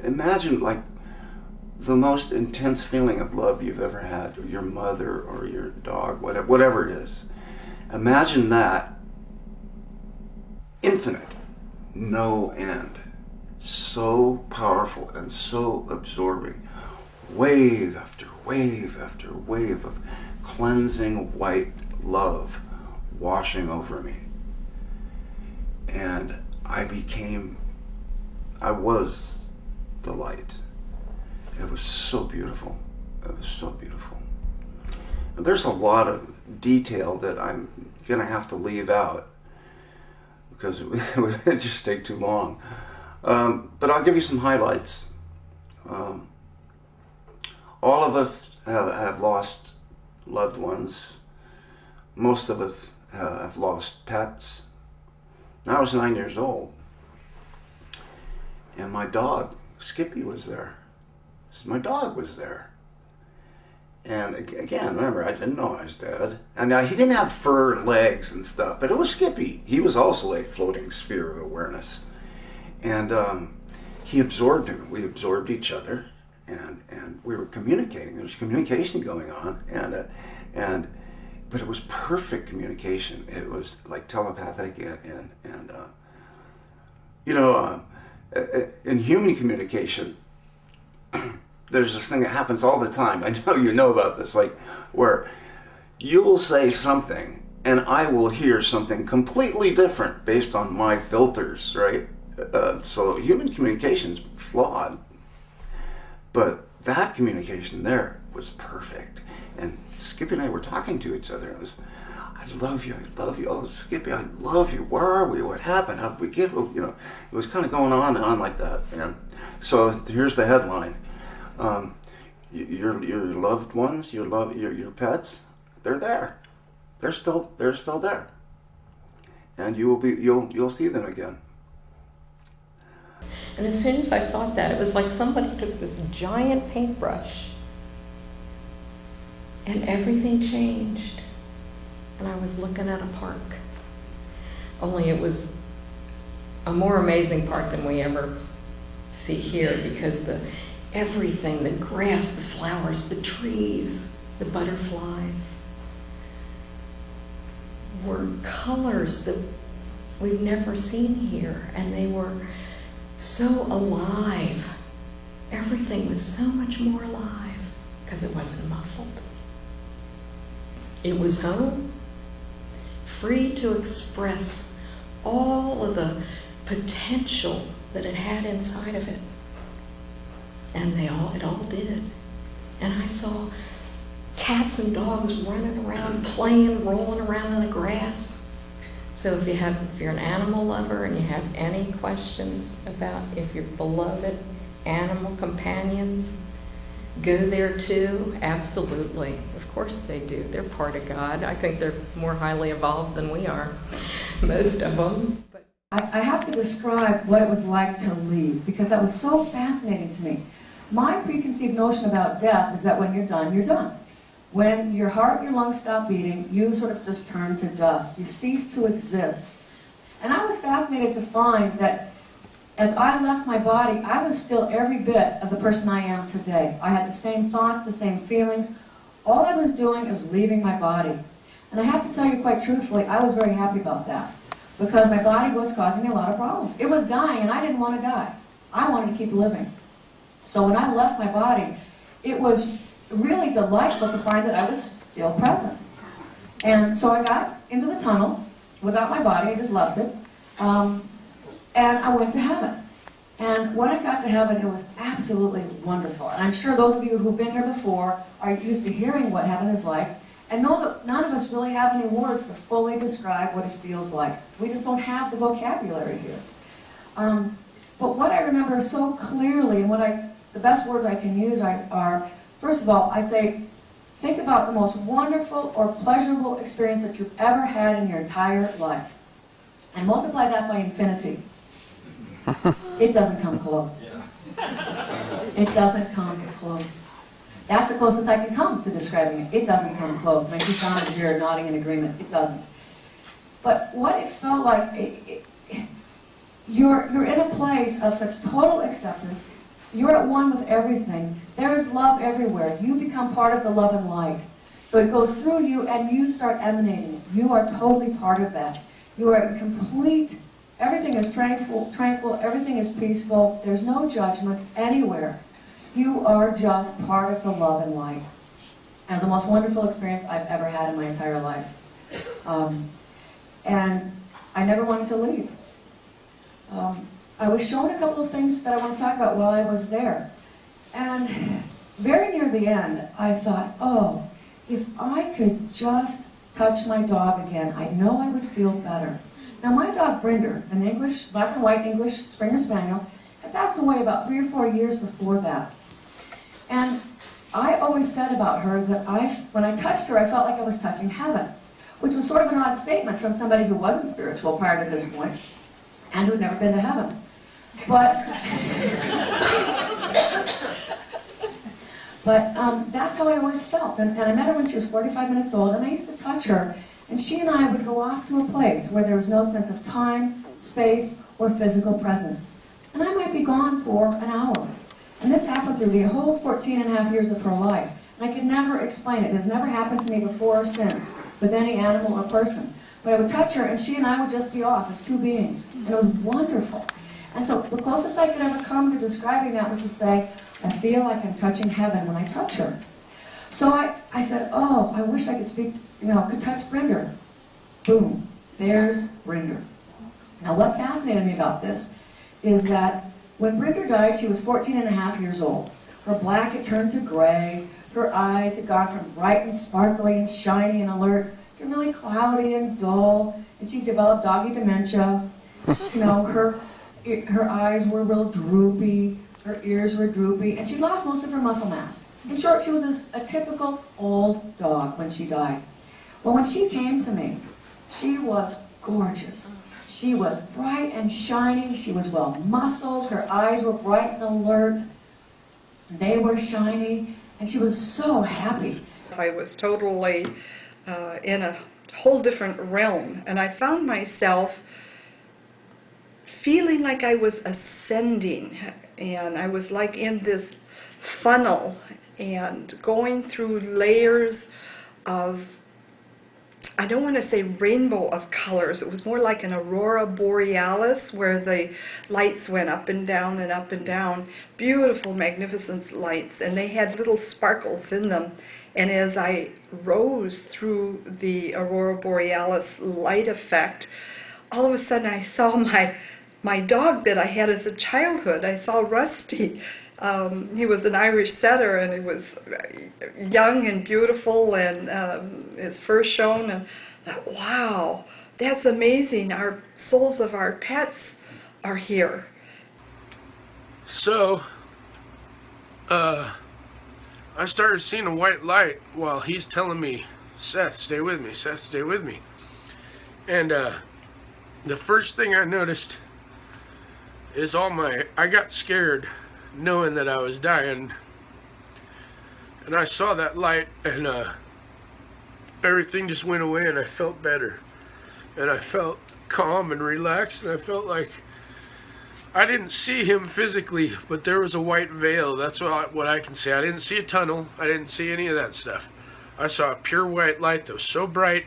imagine like the most intense feeling of love you've ever had, or your mother or your dog, whatever it is. Imagine that, infinite, no end, so powerful and so absorbing, wave after wave after wave of cleansing white love washing over me. And I was the light. It was so beautiful. It was so beautiful. And there's a lot of detail that I'm gonna have to leave out because it would just take too long. But I'll give you some highlights. All of us have lost loved ones. Most of us have lost pets. I was 9 years old, and my dog, Skippy, was there. My dog was there. And again, remember, I didn't know I was dead. And he didn't have fur and legs and stuff, but it was Skippy. He was also a floating sphere of awareness. And he absorbed him. We absorbed each other, and we were communicating. There was communication going on, but it was perfect communication. It was like telepathic, and in human communication, there's this thing that happens all the time. I know you know about this, like where you'll say something and I will hear something completely different based on my filters, right? So human communication's flawed, but that communication there was perfect. And Skippy and I were talking to each other. It was, I love you, I love you. Oh, Skippy, I love you. Where are we? What happened? How did we get? You know, it was kind of going on and on like that. And so here's the headline. Your loved ones, your pets, they're there. They're still there. And you'll see them again. And as soon as I thought that, it was like somebody took this giant paintbrush and everything changed. And I was looking at a park. Only it was a more amazing park than we ever see here, because everything, the grass, the flowers, the trees, the butterflies, were colors that we've never seen here. And they were so alive. Everything was so much more alive because it wasn't muffled. It was home, free to express all of the potential that it had inside of it. And it all did. And I saw cats and dogs running around, playing, rolling around in the grass. So if you're an animal lover and you have any questions about if your beloved animal companions go there too, absolutely. Of course they do. They're part of God. I think they're more highly evolved than we are, most of them. But I have to describe what it was like to leave, because that was so fascinating to me. My preconceived notion about death is that when you're done, you're done. When your heart and your lungs stop beating, you sort of just turn to dust. You cease to exist. And I was fascinated to find that as I left my body, I was still every bit of the person I am today. I had the same thoughts, the same feelings. All I was doing was leaving my body. And I have to tell you quite truthfully, I was very happy about that, because my body was causing me a lot of problems. It was dying, and I didn't want to die. I wanted to keep living. So when I left my body, it was really delightful to find that I was still present. And so I got into the tunnel without my body. I just left it. And I went to heaven. And when I got to heaven, it was absolutely wonderful. And I'm sure those of you who've been here before are used to hearing what heaven is like, and know that none of us really have any words to fully describe what it feels like. We just don't have the vocabulary here. But what I remember so clearly, and the best words I can use are, first of all, I say, think about the most wonderful or pleasurable experience that you've ever had in your entire life. And multiply that by infinity. It doesn't come close. It doesn't come close. That's the closest I can come to describing it. It doesn't come close. And I see John here nodding in agreement. It doesn't. But what it felt like, you're in a place of such total acceptance, You're at one with everything. There is love everywhere. You become part of the love and light. So it goes through you and you start emanating it. You are totally part of that. You are complete. Everything is tranquil, everything is peaceful. There's no judgment anywhere. You are just part of the love and light. It was the most wonderful experience I've ever had in my entire life. And I never wanted to leave. I was shown a couple of things that I want to talk about while I was there. And very near the end, I thought, oh, if I could just touch my dog again, I know I would feel better. Now my dog Brinder, an English, black and white English Springer Spaniel, had passed away about 3 or 4 years before that. And I always said about her that when I touched her, I felt like I was touching heaven, which was sort of an odd statement from somebody who wasn't spiritual prior to this point and who'd never been to heaven. But that's how I always felt. And I met her when she was 45 minutes old, and I used to touch her, and she and I would go off to a place where there was no sense of time, space, or physical presence. And I might be gone for an hour. And this happened through the whole 14 and a half years of her life. And I could never explain it. It has never happened to me before or since with any animal or person. But I would touch her, and she and I would just be off as two beings. And it was wonderful. And so the closest I could ever come to describing that was to say, I feel like I'm touching heaven when I touch her. So I said, oh, I wish I could could touch Brinder. Boom, there's Brinder. Now what fascinated me about this is that when Brinder died, she was 14 and a half years old. Her black had turned to gray, her eyes had gone from bright and sparkly and shiny and alert to really cloudy and dull, and she developed doggy dementia. Her eyes were real droopy, her ears were droopy, and she lost most of her muscle mass. In short, she was a typical old dog when she died. Well, when she came to me, she was gorgeous. She was bright and shiny, she was well muscled, her eyes were bright and alert, they were shiny, and she was so happy. I was totally in a whole different realm, and I found myself feeling like I was ascending, and I was like in this funnel and going through layers of, I don't want to say rainbow of colors, it was more like an aurora borealis where the lights went up and down and up and down, beautiful magnificent lights, and they had little sparkles in them. And as I rose through the aurora borealis light effect, all of a sudden I saw my dog that I had as a childhood. I saw Rusty. He was an Irish setter, and he was young and beautiful, and his fur shone, and I thought, wow, that's amazing. Our souls of our pets are here. So, I started seeing a white light while he's telling me, Seth, stay with me, Seth, stay with me. And the first thing I noticed is I got scared knowing that I was dying, and I saw that light, and everything just went away, and I felt better, and I felt calm and relaxed, and I felt like I didn't see him physically, but there was a white veil. That's what I can say. I didn't see a tunnel. I didn't see any of that stuff. I saw a pure white light that was so bright,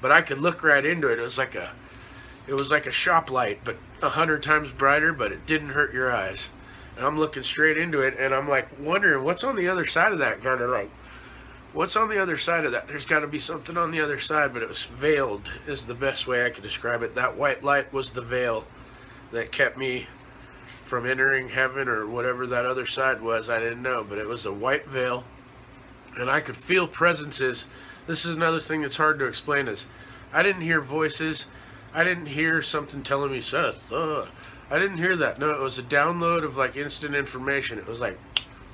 but I could look right into it. It was like a shop light, but 100 times brighter, but it didn't hurt your eyes. And I'm looking straight into it, and I'm like wondering what's on the other side of that, kind of like, what's on the other side of that? There's got to be something on the other side, but it was veiled is the best way I could describe it. That white light was the veil that kept me from entering heaven or whatever that other side was. I didn't know, but it was a white veil, and I could feel presences. This is another thing that's hard to explain is I didn't hear voices. I didn't hear something telling me, Seth, I didn't hear that. No, it was a download of like instant information. It was like,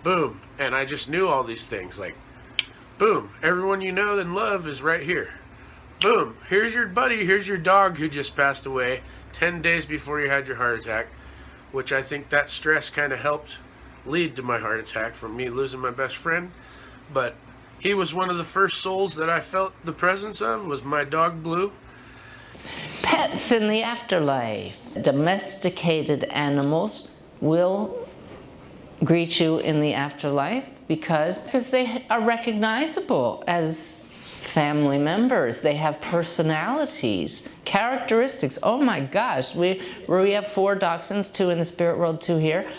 boom, and I just knew all these things. Like, boom, everyone you know and love is right here. Boom, here's your buddy, here's your dog who just passed away 10 days before you had your heart attack, which I think that stress kind of helped lead to my heart attack from me losing my best friend. But he was one of the first souls that I felt the presence of, was my dog Blue. Pets in the afterlife. Domesticated animals will greet you in the afterlife because they are recognizable as family members. They have personalities, characteristics. Oh my gosh, we have 4 dachshunds, 2 in the spirit world, 2 here.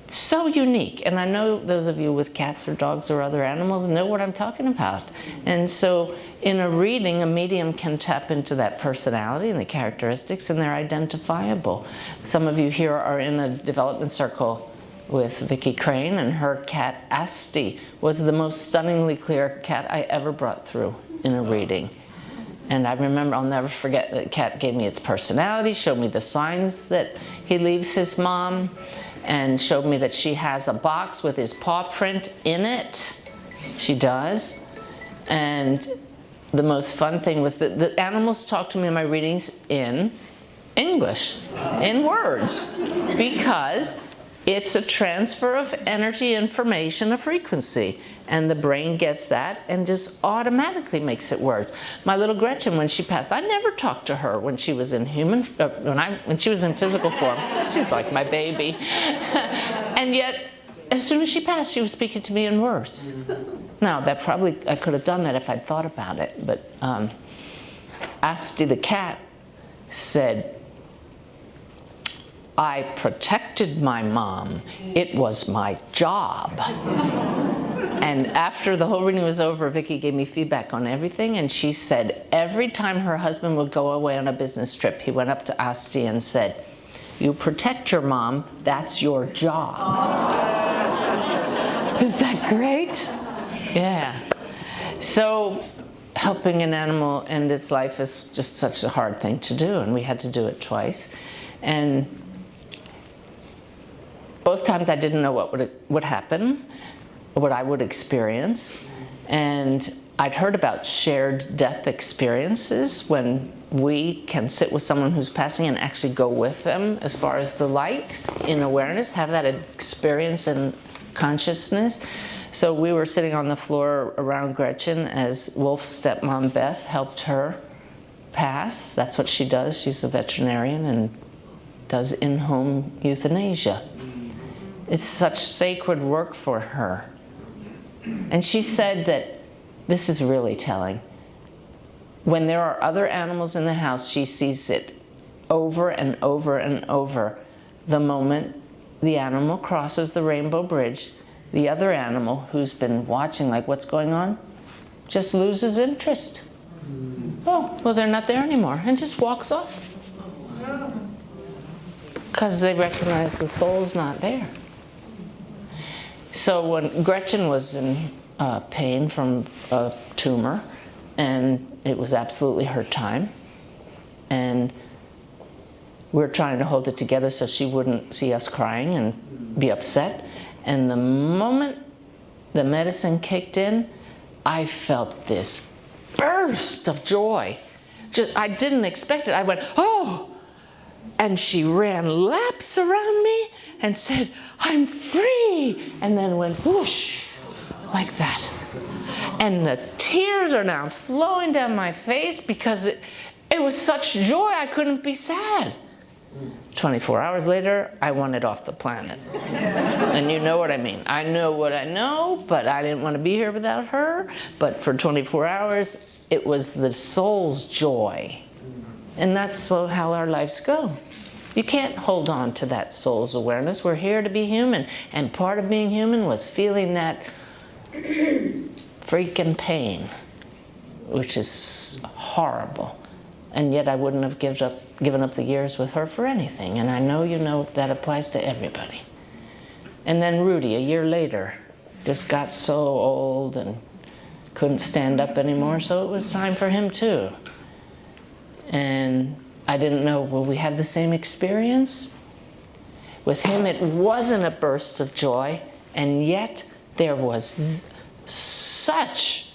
So unique. And I know those of you with cats or dogs or other animals know what I'm talking about. And so in a reading, a medium can tap into that personality and the characteristics, and they're identifiable. Some of you here are in a development circle with Vicki Crane, and her cat Asti was the most stunningly clear cat I ever brought through in a reading. And I remember, I'll never forget, that cat gave me its personality, showed me the signs that he leaves his mom, and showed me that she has a box with his paw print in it. She does. And the most fun thing was that the animals talk to me in my readings in English, in words, because it's a transfer of energy, information, a frequency. And the brain gets that and just automatically makes it words. My little Gretchen, when she passed, I never talked to her when she was in when she was in physical form. She's like my baby. And yet, as soon as she passed, she was speaking to me in words. Now, that probably, I could have done that if I'd thought about it, but Asti the cat said, "I protected my mom. It was my job." And after the whole reading was over, Vicki gave me feedback on everything, and she said every time her husband would go away on a business trip, he went up to Asti and said, "You protect your mom, that's your job." Is that great? Yeah. So helping an animal end its life is just such a hard thing to do, and we had to do it twice. And both times I didn't know what would happen, what I would experience. And I'd heard about shared death experiences when we can sit with someone who's passing and actually go with them as far as the light in awareness, have that experience in consciousness. So we were sitting on the floor around Gretchen as Wolf's stepmom Beth helped her pass. That's what she does. She's a veterinarian and does in-home euthanasia. It's such sacred work for her. And she said that, this is really telling, when there are other animals in the house, she sees it over and over and over. The moment the animal crosses the rainbow bridge, the other animal who's been watching, like, what's going on, just loses interest. Oh, well, they're not there anymore, and just walks off. Because they recognize the soul's not there. So when Gretchen was in pain from a tumor, and it was absolutely her time, and we're trying to hold it together so she wouldn't see us crying and be upset. And the moment the medicine kicked in, I felt this burst of joy. I didn't expect it. I went, "Oh!" And she ran laps around me and said, "I'm free!" And then went whoosh, like that. And the tears are now flowing down my face because it was such joy I couldn't be sad. 24 hours later, I wanted off the planet. And you know what I mean. I know what I know, but I didn't want to be here without her. But for 24 hours, it was the soul's joy. And that's how our lives go. You can't hold on to that soul's awareness. We're here to be human. And part of being human was feeling that freaking pain, which is horrible. And yet I wouldn't have given up the years with her for anything. And I know you know that applies to everybody. And then Rudy, a year later, just got so old and couldn't stand up anymore, so it was time for him too. And I didn't know, will we have the same experience? With him, it wasn't a burst of joy, and yet there was such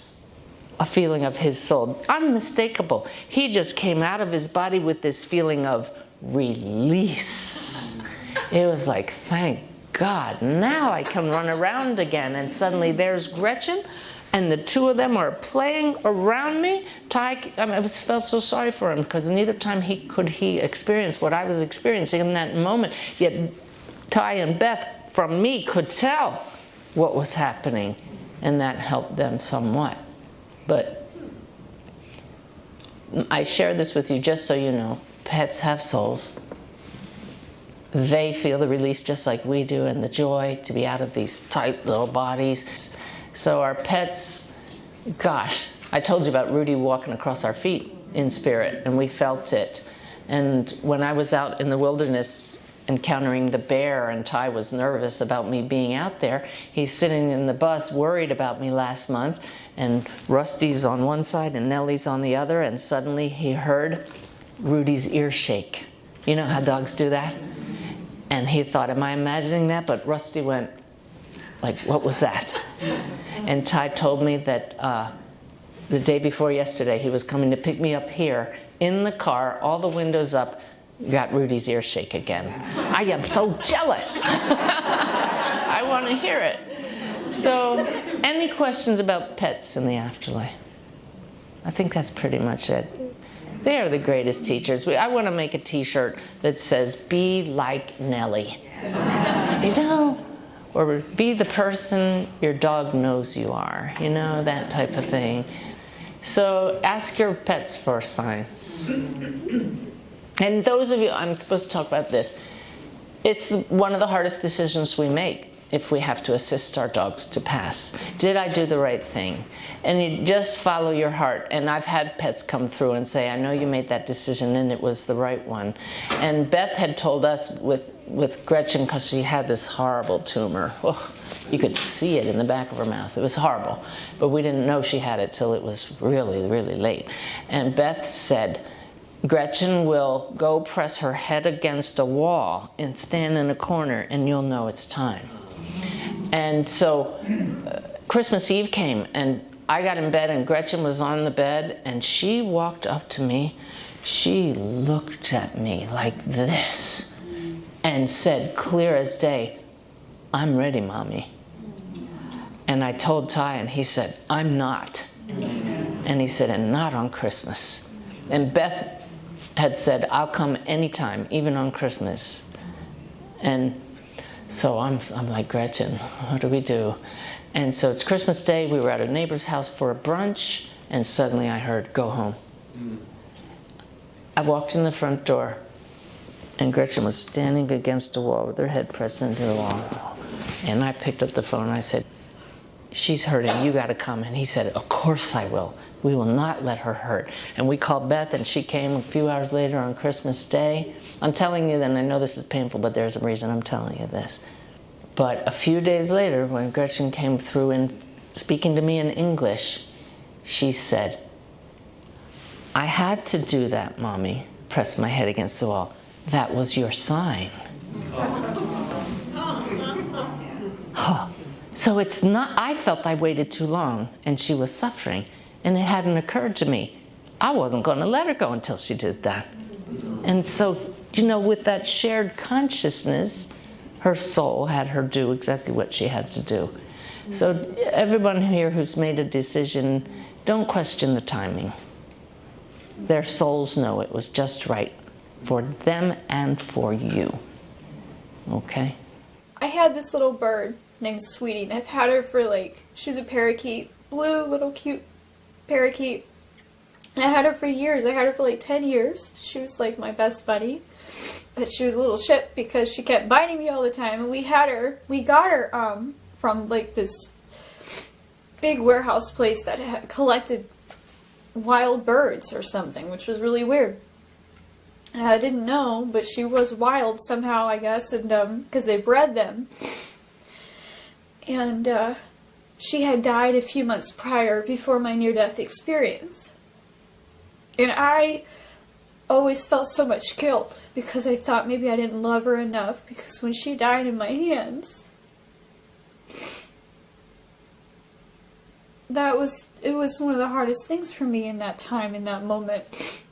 a feeling of his soul, unmistakable. He just came out of his body with this feeling of release. It was like, thank God, now I can run around again. And suddenly there's Gretchen, and the two of them are playing around me. Ty, I felt so sorry for him because neither time could he experience what I was experiencing in that moment. Yet Ty and Beth from me could tell what was happening, and that helped them somewhat. But I share this with you just so you know, pets have souls. They feel the release just like we do, and the joy to be out of these tight little bodies. So our pets, gosh, I told you about Rudy walking across our feet in spirit, and we felt it. And when I was out in the wilderness encountering the bear, and Ty was nervous about me being out there, he's sitting in the bus worried about me last month, and Rusty's on one side and Nellie's on the other, and suddenly he heard Rudy's ear shake. You know how dogs do that? And he thought, am I imagining that? But Rusty went, like, what was that? And Ty told me that the day before yesterday, he was coming to pick me up here in the car, all the windows up, got Rudy's ear shake again. I am so jealous. I want to hear it. So, any questions about pets in the afterlife? I think that's pretty much it. They are the greatest teachers. I want to make a t-shirt that says, be like Nellie. You know? Or be the person your dog knows you are. You know, that type of thing. So ask your pets for signs. And those of you, I'm supposed to talk about this. It's one of the hardest decisions we make if we have to assist our dogs to pass. Did I do the right thing? And you just follow your heart. And I've had pets come through and say, I know you made that decision and it was the right one. And Beth had told us with Gretchen, because she had this horrible tumor. Oh, you could see it in the back of her mouth. It was horrible. But we didn't know she had it till it was really, really late. And Beth said, Gretchen will go press her head against a wall and stand in a corner, and you'll know it's time. And so Christmas Eve came, and I got in bed, and Gretchen was on the bed, and she walked up to me. She looked at me like this and said, clear as day, I'm ready, Mommy. And I told Ty, and he said, I'm not. And he said, and not on Christmas. And Beth had said, I'll come anytime, even on Christmas. And so I'm like, Gretchen, what do we do? And so it's Christmas Day. We were at a neighbor's house for a brunch, and suddenly I heard, go home. I walked in the front door, and Gretchen was standing against a wall with her head pressed into the wall. And I picked up the phone, and I said, she's hurting, you gotta come. And he said, of course I will. We will not let her hurt. And we called Beth, and she came a few hours later on Christmas Day. I'm telling you, and I know this is painful, but there's a reason I'm telling you this. But a few days later, when Gretchen came through and speaking to me in English, she said, I had to do that, Mommy. Pressed my head against the wall. That was your sign. Oh. So it's not, I felt I waited too long, and she was suffering. And it hadn't occurred to me, I wasn't going to let her go until she did that. And so, you know, with that shared consciousness, her soul had her do exactly what she had to do. So everyone here who's made a decision, don't question the timing. Their souls know it was just right for them and for you. Okay? I had this little bird named Sweetie, and I've had her for she was a parakeet, blue, little cute parakeet. And I had her for years. I had her for 10 years. She was my best buddy. But she was a little shit because she kept biting me all the time. And we got her from this big warehouse place that had collected wild birds or something, which was really weird. And I didn't know, but she was wild somehow, I guess, and because they bred them. And she had died a few months prior, before my near-death experience. And I always felt so much guilt because I thought maybe I didn't love her enough, because when she died in my hands, it was one of the hardest things for me in that time, in that moment.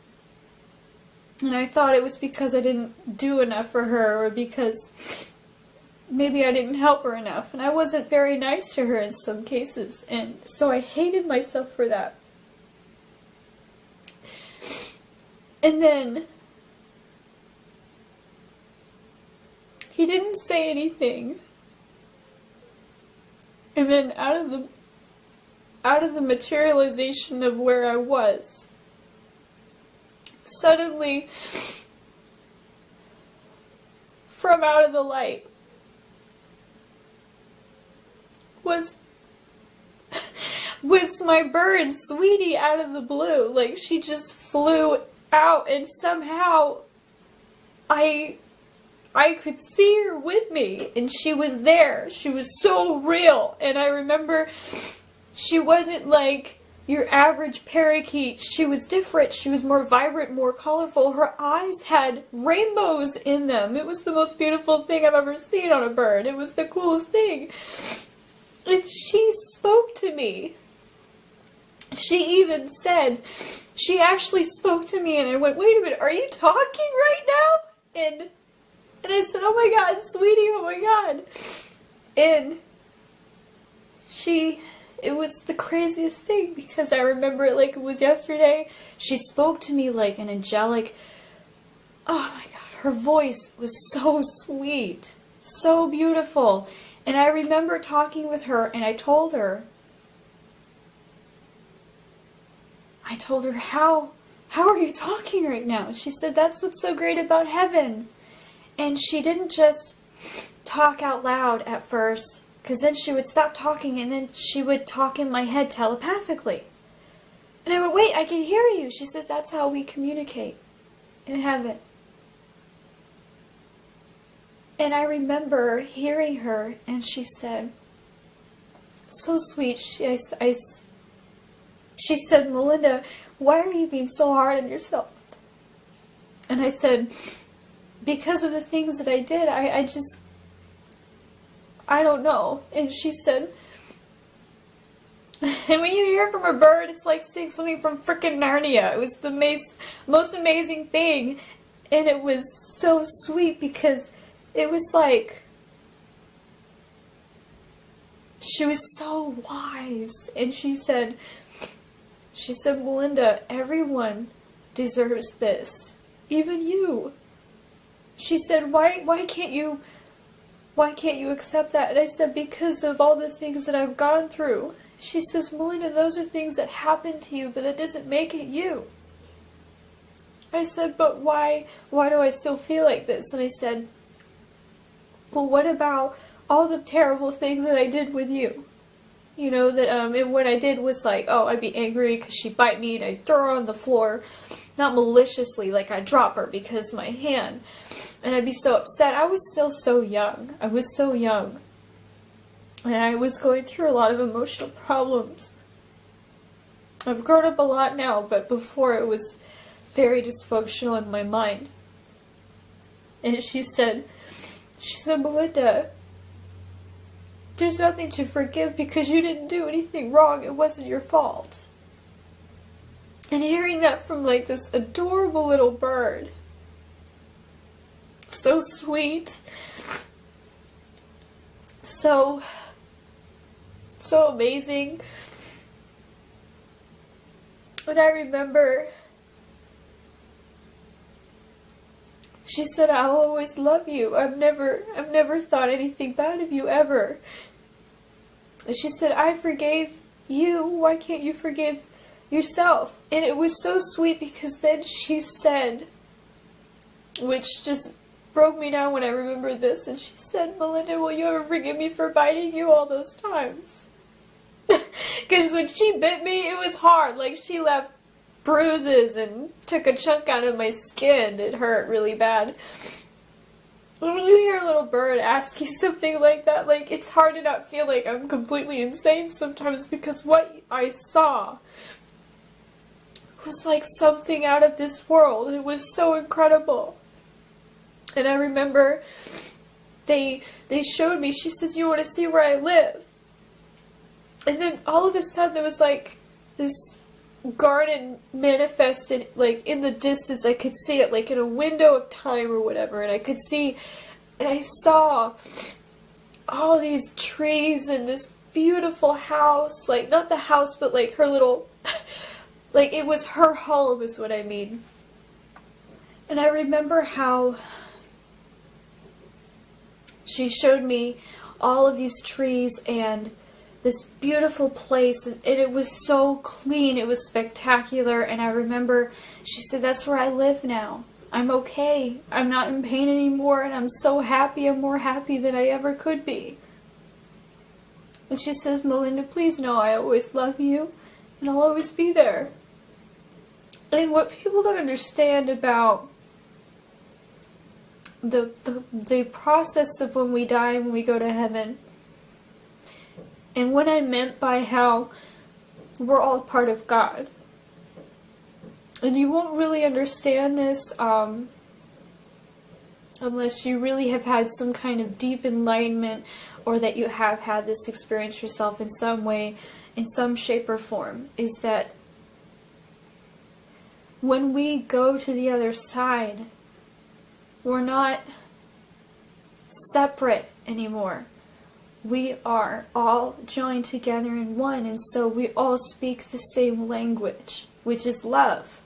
And I thought it was because I didn't do enough for her, or because maybe I didn't help her enough, and I wasn't very nice to her in some cases, and so I hated myself for that. And then he didn't say anything And then out of the materialization of where I was, suddenly, from out of the light, was my bird, Sweetie, out of the blue. Like, she just flew out, and somehow I could see her with me, and she was there. She was so real. And I remember she wasn't like your average parakeet. She was different. She was more vibrant, more colorful. Her eyes had rainbows in them. It was the most beautiful thing I've ever seen on a bird. It was the coolest thing. And she spoke to me. She even said, she actually spoke to me, and I went, wait a minute, are you talking right now? And I said, oh my God, Sweetie, oh my God. And it was the craziest thing, because I remember it like it was yesterday. She spoke to me like an angelic, oh my God, her voice was so sweet, so beautiful. And I remember talking with her, and I told her, how are you talking right now? She said, that's what's so great about heaven. And she didn't just talk out loud at first, because then she would stop talking, and then she would talk in my head telepathically. And I went, wait, I can hear you. She said, that's how we communicate in heaven. And I remember hearing her, and she said, so sweet, she said, Melinda, why are you being so hard on yourself? And I said, because of the things that I did, I don't know. And she said, and when you hear from a bird, it's like seeing something from frickin' Narnia. It was the most amazing thing. And it was so sweet, because it was like, she was so wise. And she said, Melinda, everyone deserves this. Even you. She said, why can't you accept that? And I said, because of all the things that I've gone through. She says, Melinda, those are things that happened to you, but that doesn't make it you. I said, but why do I still feel like this? And I said, well, what about all the terrible things that I did with you? You know, that, and what I did was like, oh, I'd be angry because she bite me, and I'd throw her on the floor, not maliciously, like I'd drop her because my hand, and I'd be so upset. I was still so young. I was so young. And I was going through a lot of emotional problems. I've grown up a lot now, but before it was very dysfunctional in my mind. And she said, Melinda, there's nothing to forgive because you didn't do anything wrong. It wasn't your fault. And hearing that from like this adorable little bird, so sweet, so amazing. And I remember she said, I'll always love you. I've never thought anything bad of you ever. And she said, I forgave you. Why can't you forgive yourself? And it was so sweet, because then she said, which just broke me down when I remember this, and she said, Melinda, will you ever forgive me for biting you all those times? Because when she bit me, it was hard. Like, she left bruises and took a chunk out of my skin. It hurt really bad. When you hear a little bird ask you something like that, like, it's hard to not feel like I'm completely insane sometimes, because what I saw was like something out of this world. It was so incredible. And I remember they showed me, she says, you want to see where I live? And then all of a sudden there was like this garden manifested, like in the distance. I could see it like in a window of time or whatever, and I could see, and I saw all these trees and this beautiful house, like not the house but like her little like it was her home is what I mean. And I remember how she showed me all of these trees, and this beautiful place, and it was so clean, it was spectacular, and I remember she said, "That's where I live now. I'm okay. I'm not in pain anymore, and I'm so happy. I'm more happy than I ever could be." And she says, "Melinda, please know I always love you, and I'll always be there." And what people don't understand about the process of when we die and when we go to heaven, and what I meant by how we're all a part of God. And you won't really understand this unless you really have had some kind of deep enlightenment, or that you have had this experience yourself in some way, in some shape or form, is that when we go to the other side, we're not separate anymore. We are all joined together in one, and so we all speak the same language, which is love,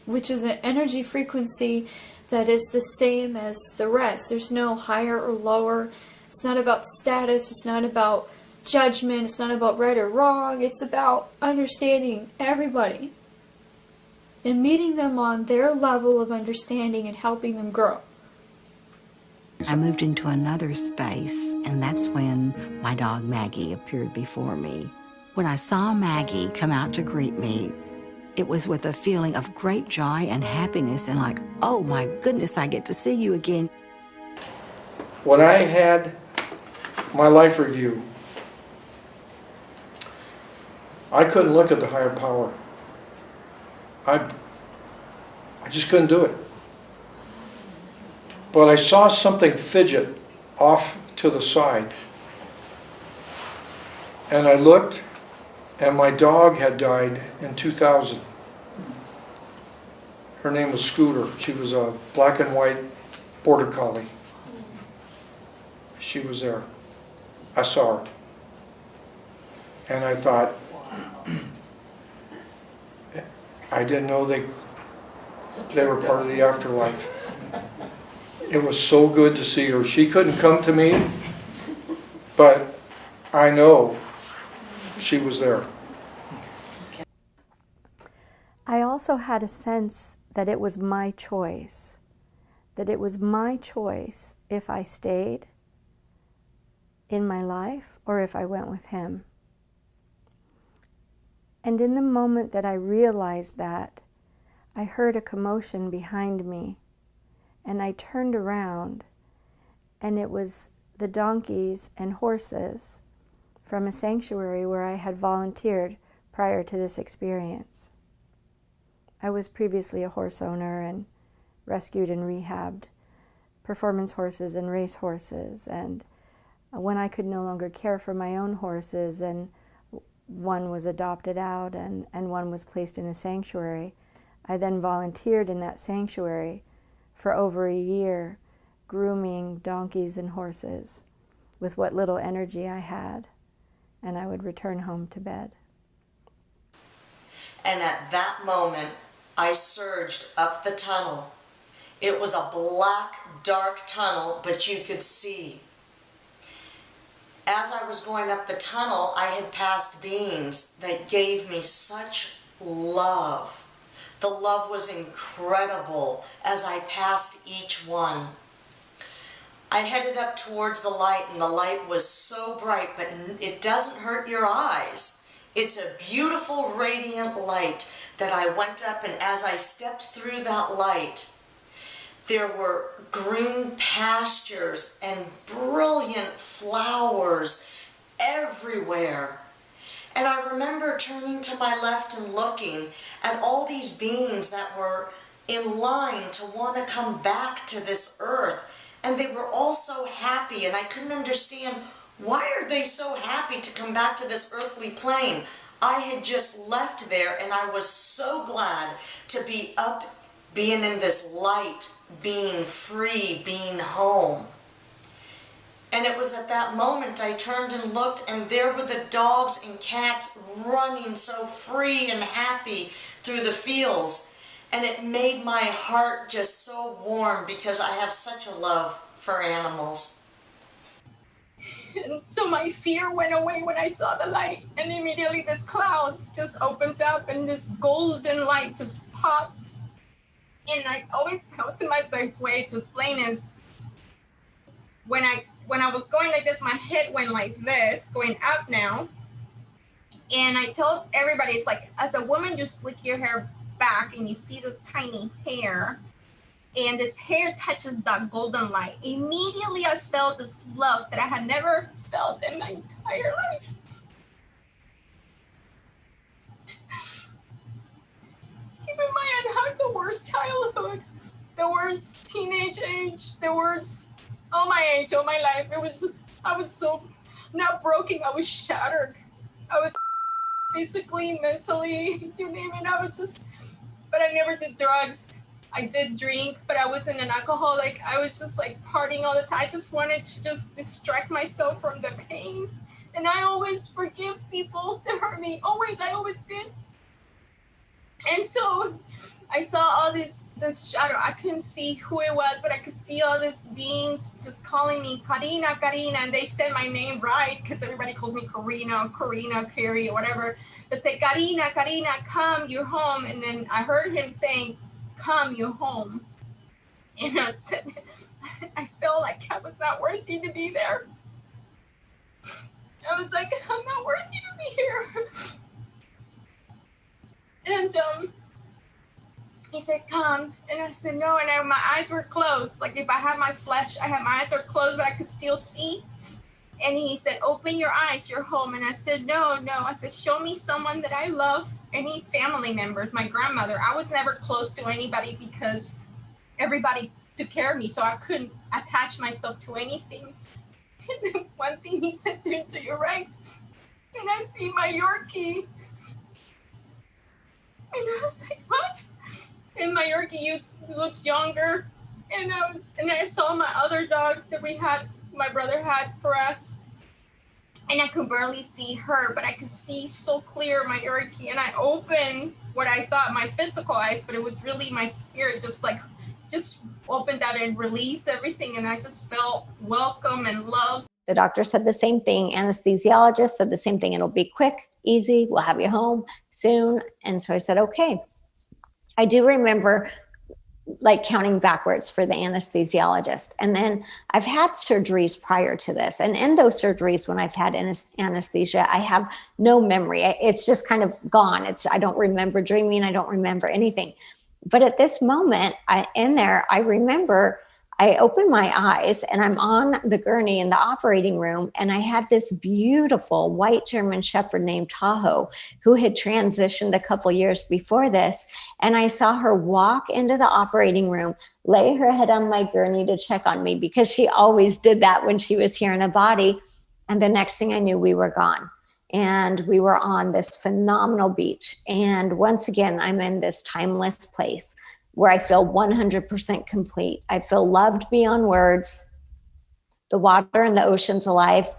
which is an energy frequency that is the same as the rest. There's no higher or lower. It's not about status. It's not about judgment. It's not about right or wrong. It's about understanding everybody and meeting them on their level of understanding and helping them grow. I moved into another space, and that's when my dog Maggie appeared before me. When I saw Maggie come out to greet me, it was with a feeling of great joy and happiness, and like, oh my goodness, I get to see you again. When I had my life review, I couldn't look at the higher power. I just couldn't do it. But I saw something fidget off to the side. And I looked, and my dog had died in 2000. Her name was Scooter. She was a black and white border collie. She was there. I saw her. And I thought, I didn't know they were part of the afterlife. It was so good to see her. She couldn't come to me, but I know she was there. I also had a sense that it was my choice, if I stayed in my life or if I went with him. And in the moment that I realized that, I heard a commotion behind me, and I turned around, and it was the donkeys and horses from a sanctuary where I had volunteered prior to this experience. I was previously a horse owner and rescued and rehabbed performance horses and race horses, and when I could no longer care for my own horses, and one was adopted out and one was placed in a sanctuary, I then volunteered in that sanctuary for over a year, grooming donkeys and horses with what little energy I had, and I would return home to bed. And at that moment, I surged up the tunnel. It was a black, dark tunnel, but you could see. As I was going up the tunnel, I had passed beings that gave me such love. The love was incredible as I passed each one. I headed up towards the light, and the light was so bright, but it doesn't hurt your eyes. It's a beautiful, radiant light that I went up, and as I stepped through that light, there were green pastures and brilliant flowers everywhere. And I remember turning to my left and looking at all these beings that were in line to want to come back to this earth. And they were all so happy, and I couldn't understand, why are they so happy to come back to this earthly plane? I had just left there, and I was so glad to be up, being in this light, being free, being home. And it was at that moment I turned and looked, and there were the dogs and cats running so free and happy through the fields. And it made my heart just so warm because I have such a love for animals. And so my fear went away when I saw the light, and immediately this clouds just opened up and this golden light just popped. And I was in my best way to explain is when I was going like this, my head went like this, going up now. And I told everybody, it's like, as a woman, you slick your hair back and you see this tiny hair, and this hair touches that golden light. Immediately I felt this love that I had never felt in my entire life. Keep in mind, I had the worst childhood, the worst teenage age, the worst, all my age, all my life. It was just, I was so, not broken, I was shattered. I was physically, mentally, you name it, I was just, but I never did drugs. I did drink, but I wasn't an alcoholic. I was just like partying all the time. I just wanted to just distract myself from the pain. And I always forgive people that hurt me. Always, I always did. And so I saw all this shadow. I couldn't see who it was, but I could see all these beings just calling me Karina, Karina. And they said my name right, because everybody calls me Karina, Carrie, or whatever. They say, Karina, Karina, come, you're home. And then I heard him saying, come, you're home. And I said, I felt like I was not worthy to be there. I was like, I'm not worthy to be here. And he said, come. And I said, no. And my eyes were closed. Like if I had my flesh, my eyes are closed, but I could still see. And he said, open your eyes, you're home. And I said, no. I said, show me someone that I love, any family members, my grandmother. I was never close to anybody because everybody took care of me, so I couldn't attach myself to anything. And then one thing he said to your right, and I see my Yorkie. And I was like, what? And my Yorkie looks younger. And I saw my other dog that my brother had for us. And I could barely see her, but I could see so clear my Yorkie. And I opened what I thought my physical eyes, but it was really my spirit just opened that and released everything. And I just felt welcome and loved. The doctor said the same thing. Anesthesiologist said the same thing. It'll be quick, easy. We'll have you home soon. And so I said, okay. I do remember like counting backwards for the anesthesiologist. And then I've had surgeries prior to this. And in those surgeries, when I've had anesthesia, I have no memory. It's just kind of gone. I don't remember dreaming. I don't remember anything. But at this moment I remember I opened my eyes and I'm on the gurney in the operating room. And I had this beautiful white German Shepherd named Tahoe, who had transitioned a couple years before this. And I saw her walk into the operating room, lay her head on my gurney to check on me, because she always did that when she was here in a body. And the next thing I knew, we were gone. And we were on this phenomenal beach. And once again, I'm in this timeless place where I feel 100% complete. I feel loved beyond words. The water and the ocean's alive.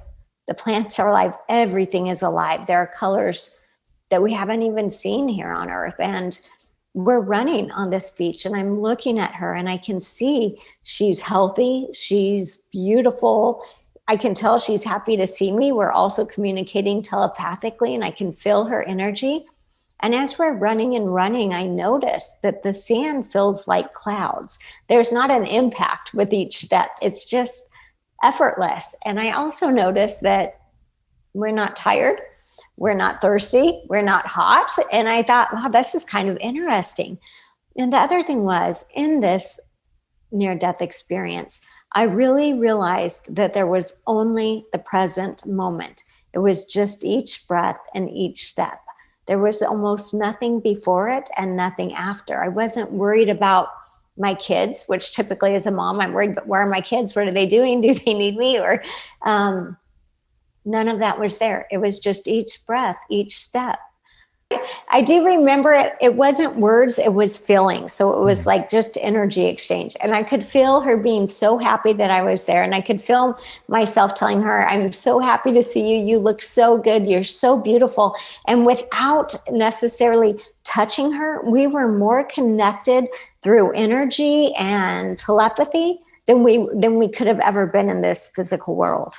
The plants are alive. Everything is alive. There are colors that we haven't even seen here on Earth. And we're running on this beach, and I'm looking at her and I can see she's healthy. She's beautiful. I can tell she's happy to see me. We're also communicating telepathically, and I can feel her energy. And as we're running, I notice that the sand feels like clouds. There's not an impact with each step. It's just effortless. And I also notice that we're not tired. We're not thirsty. We're not hot. And I thought, wow, this is kind of interesting. And the other thing was, in this near-death experience, I really realized that there was only the present moment. It was just each breath and each step. There was almost nothing before it and nothing after. I wasn't worried about my kids, which typically as a mom, I'm worried, but where are my kids? What are they doing? Do they need me? Or none of that was there. It was just each breath, each step. I do remember it. It wasn't words, it was feeling. So it was like just energy exchange. And I could feel her being so happy that I was there. And I could feel myself telling her, I'm so happy to see you. You look so good. You're so beautiful. And without necessarily touching her, we were more connected through energy and telepathy than we could have ever been in this physical world.